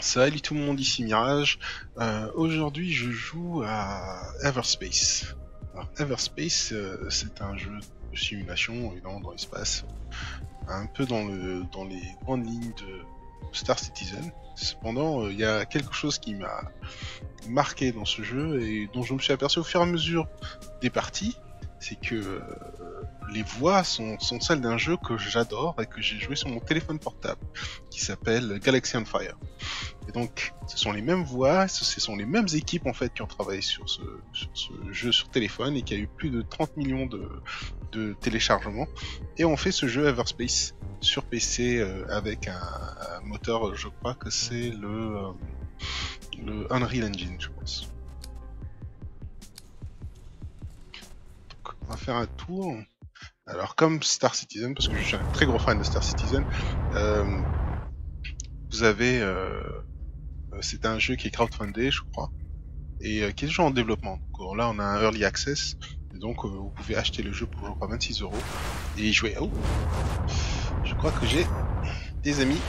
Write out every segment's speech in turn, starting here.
Salut tout le monde, ici Mirage. Aujourd'hui je joue à Everspace. Alors, Everspace, c'est un jeu de simulation, évidemment dans l'espace, un peu dans les grandes lignes de Star Citizen. Cependant, il y a quelque chose qui m'a marqué dans ce jeu et dont je me suis aperçu au fur et à mesure des parties, c'est que les voix sont celles d'un jeu que j'adore et que j'ai joué sur mon téléphone portable, qui s'appelle Galaxy on Fire. Et donc, ce sont les mêmes voix, ce sont les mêmes équipes en fait qui ont travaillé sur ce jeu sur téléphone et qui a eu plus de 30 millions de téléchargements. Et on fait ce jeu Everspace sur PC avec un moteur, je crois que c'est le Unreal Engine, je pense. Donc, on va faire un tour. Alors, comme Star Citizen, parce que je suis un très gros fan de Star Citizen, vous avez... c'est un jeu qui est crowdfundé, je crois, et qui est toujours en développement. Donc, là, on a un early access, et donc vous pouvez acheter le jeu pour, je crois, 26€ et y jouer. Oh, je crois que j'ai des amis.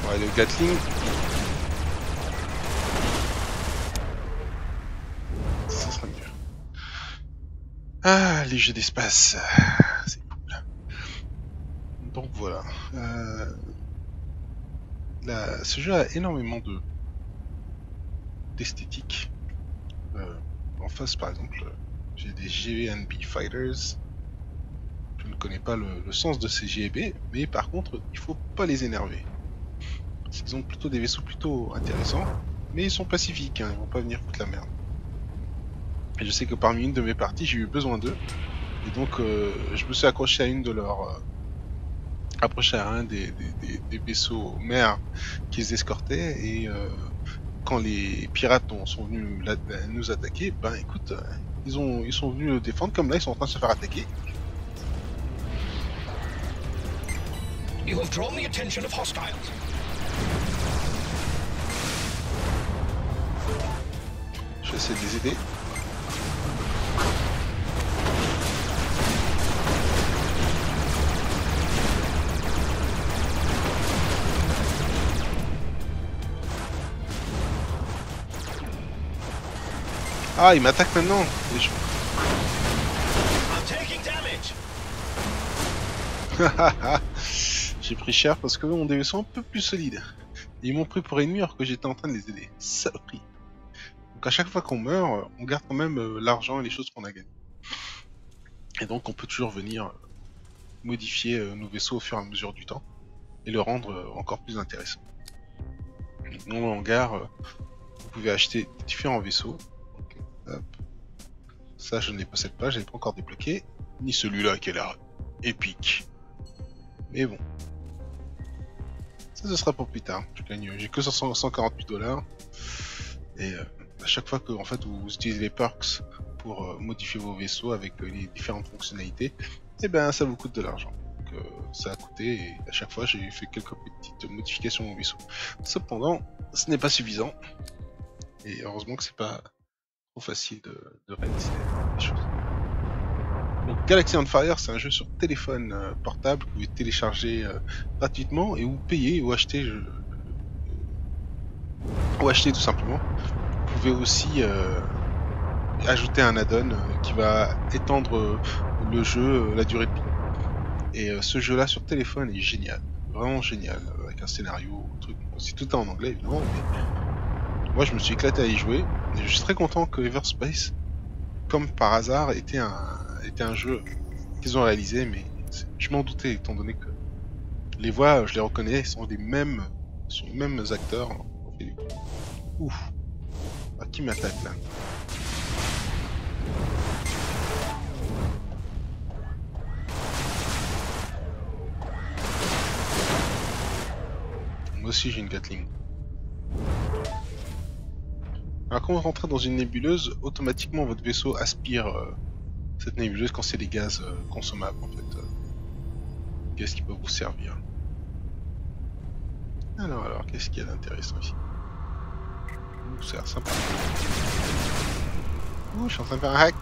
Ouais, le Gatling. Ça sera mieux. Ah, les jeux d'espace, c'est cool. Donc voilà. Ce jeu a énormément d'esthétique. En face, par exemple, j'ai des GNB Fighters. Je ne connais pas le sens de ces GEB, mais par contre, il faut pas les énerver. Ils ont plutôt des vaisseaux plutôt intéressants, mais ils sont pacifiques, hein, ils vont pas venir foutre la merde. Et je sais que parmi une de mes parties, j'ai eu besoin d'eux, et donc je me suis accroché à une de leurs... approché à un des vaisseaux mers qu'ils escortaient, et quand les pirates sont venus nous attaquer, ben écoute, ils sont venus le défendre, comme là ils sont en train de se faire attaquer. You have drawn the attention of hostiles. Je vais essayer de les aider. Ah, il m'attaque maintenant. I'm taking damage. J'ai pris cher parce que mon des vaisseaux un peu plus solides. Ils m'ont pris pour ennemi alors que j'étais en train de les aider. Saloperie. Donc à chaque fois qu'on meurt, on garde quand même l'argent et les choses qu'on a gagnées. Et donc on peut toujours venir modifier nos vaisseaux au fur et à mesure du temps et le rendre encore plus intéressant. Dans le hangar, vous pouvez acheter différents vaisseaux. Donc, hop. Ça je ne les possède pas, je n'ai pas encore débloqué. Ni celui-là qui a l'air épique. Mais bon. Ça ce sera pour plus tard. J'ai que 148$. Et à chaque fois que en fait, vous utilisez les perks pour modifier vos vaisseaux avec les différentes fonctionnalités, et ben ça vous coûte de l'argent. Donc ça a coûté et à chaque fois j'ai fait quelques petites modifications à mon vaisseau. Cependant, ce n'est pas suffisant. Et heureusement que c'est pas trop facile de réaliser les choses. Donc Galaxy on Fire, c'est un jeu sur téléphone portable que vous pouvez télécharger gratuitement et ou payer ou acheter tout simplement. Vous pouvez aussi ajouter un add-on qui va étendre le jeu, la durée de vie. Et ce jeu-là sur téléphone est génial, vraiment génial, avec un scénario, un truc. C'est tout en anglais évidemment, mais moi je me suis éclaté à y jouer. Et je suis très content que Everspace, comme par hasard, était un jeu qu'ils ont réalisé, mais je m'en doutais étant donné que les voix, je les reconnais, ils sont les mêmes acteurs. Ouf, ah, qui m'attaque là? Moi aussi j'ai une Gatling. Alors quand vous rentrez dans une nébuleuse, automatiquement votre vaisseau aspire cette nébuleuse quand c'est des gaz consommables en fait. Gaz qui peuvent vous servir. Alors, qu'est-ce qu'il y a d'intéressant ici? Ouh, ça a l'air sympa. Ouh, je suis en train de faire un hack.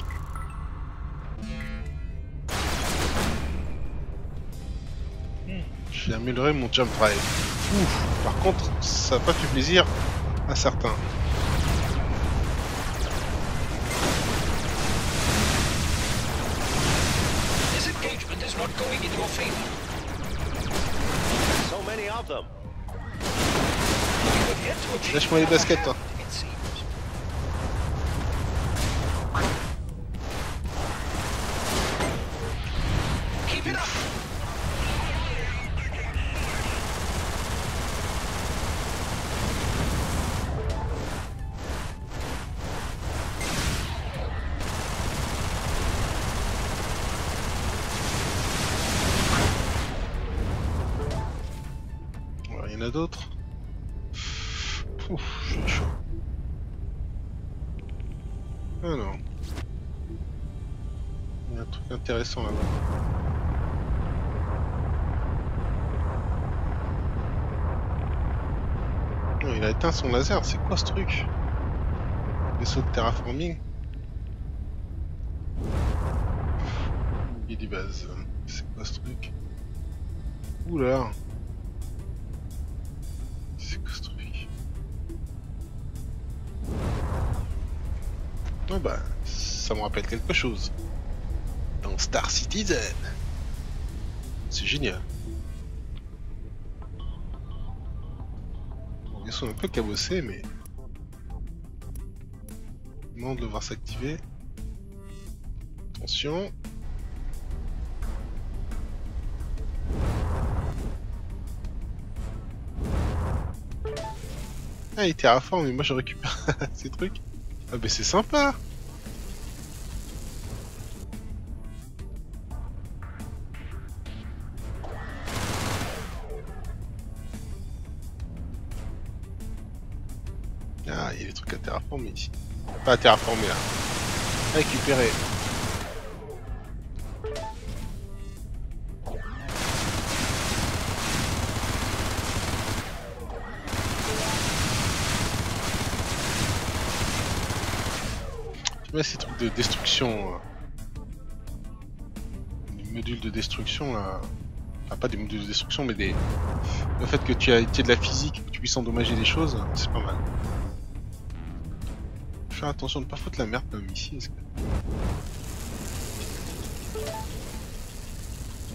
J'ai amélioré mon jump drive. Ouf. Par contre, ça n'a pas fait plaisir à certains. This engagement is not going in your favor. So many of them. You have yet to achieve Lâche-moi les baskets, toi. it seems. Keep it up. Alors, il y en a d'autres. Ouf, j'ai chaud. Alors. Il y a un truc intéressant là-bas. Non, il a éteint son laser, c'est quoi ce truc? Vaisseau de terraforming? Il dit base. C'est quoi ce truc? Oula! C'est quoi ce truc? Oh bah, ça me rappelle quelque chose. Dans Star Citizen. C'est génial. Bon, ils sont un peu cabossés, mais... Moment de le voir s'activer. Attention. Ah, il terraforme, mais moi je récupère ces trucs. Ah, bah c'est sympa! Ah, il y a des trucs à terraformer ici. Pas à terraformer là. Récupérer. Mais ces trucs de destruction. Des modules de destruction là. Enfin, pas des modules de destruction, mais des. Le fait que tu aies de la physique, que tu puisses endommager des choses, c'est pas mal. Faire attention de ne pas foutre la merde même ici.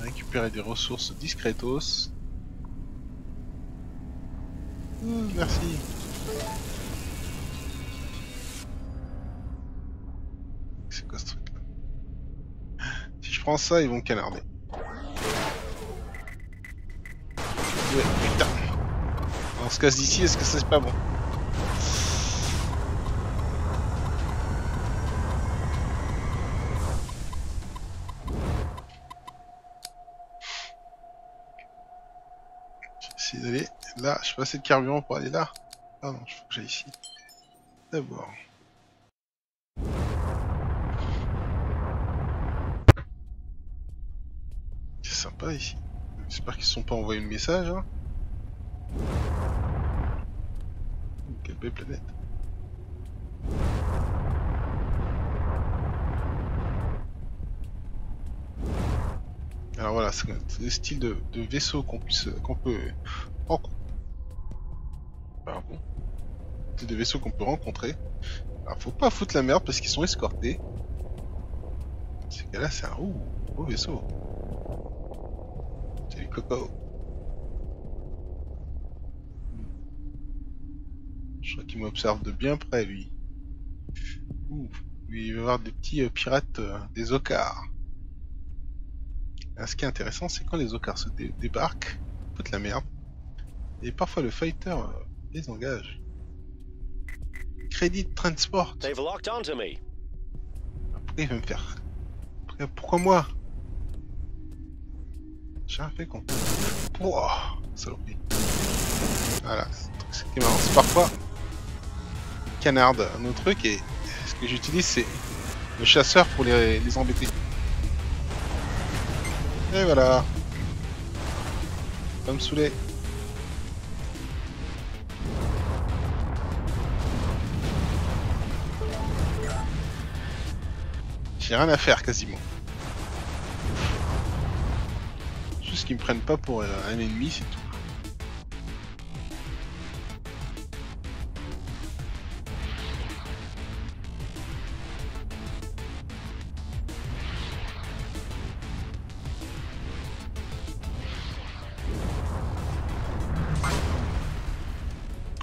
Récupérer des ressources discretos. Merci. C'est quoi ce truc là? Si je prends ça, ils vont me canarder. Ouais, putain. On se casse d'ici, est-ce que c'est pas bon? Essayer d'aller là, je pas assez de carburant pour aller là. Ah non, il faut que j'aille ici. D'abord. C'est sympa ici. J'espère qu'ils se sont pas envoyés le message. Hein. Quelle belle planète. Alors voilà, c'est le style de vaisseau qu'on peut rencontrer. Pardon. C'est des vaisseaux qu'on peut rencontrer. Alors faut pas foutre la merde parce qu'ils sont escortés. Ces gars-là, c'est un beau vaisseau. C'est du coco. Je crois qu'il m'observe de bien près, lui. Ouh, lui, il va y avoir des petits pirates, des Okars. Ce qui est intéressant, c'est quand les Okars se débarquent, foutent la merde. Et parfois le fighter les engage. Credit Transport. They've locked onto me. Pourquoi il veut me faire? Pourquoi moi? J'ai rien fait con. Wouah, saloperie. Voilà, c'est marrant, c'est parfois canardent nos trucs et ce que j'utilise c'est le chasseur pour les embêter. Et voilà. Pas me saouler. J'ai rien à faire quasiment. Juste qu'ils me prennent pas pour un ennemi, c'est tout.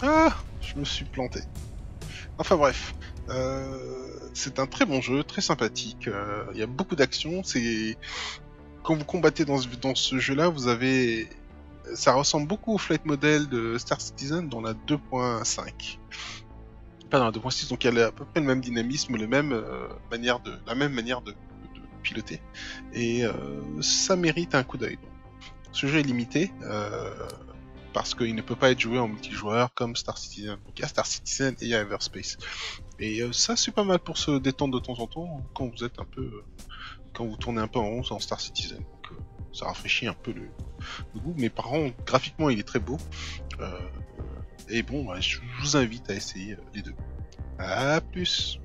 Ah, je me suis planté. Enfin bref, c'est un très bon jeu, très sympathique. Il y a beaucoup d'action. C'est quand vous combattez dans ce jeu-là, vous avez, ça ressemble beaucoup au flight model de Star Citizen dans la 2.5. Pas dans la 2.6, donc il y a à peu près le même dynamisme, la même manière de piloter. Et ça mérite un coup d'œil. Ce jeu est limité. Parce qu'il ne peut pas être joué en multijoueur comme Star Citizen. Donc il y a Star Citizen et il y a Everspace. Et ça c'est pas mal pour se détendre de temps en temps quand vous êtes un peu, quand vous tournez un peu en rond en Star Citizen. Donc ça rafraîchit un peu le goût. Mais par contre graphiquement il est très beau. Et bon, je vous invite à essayer les deux. À plus.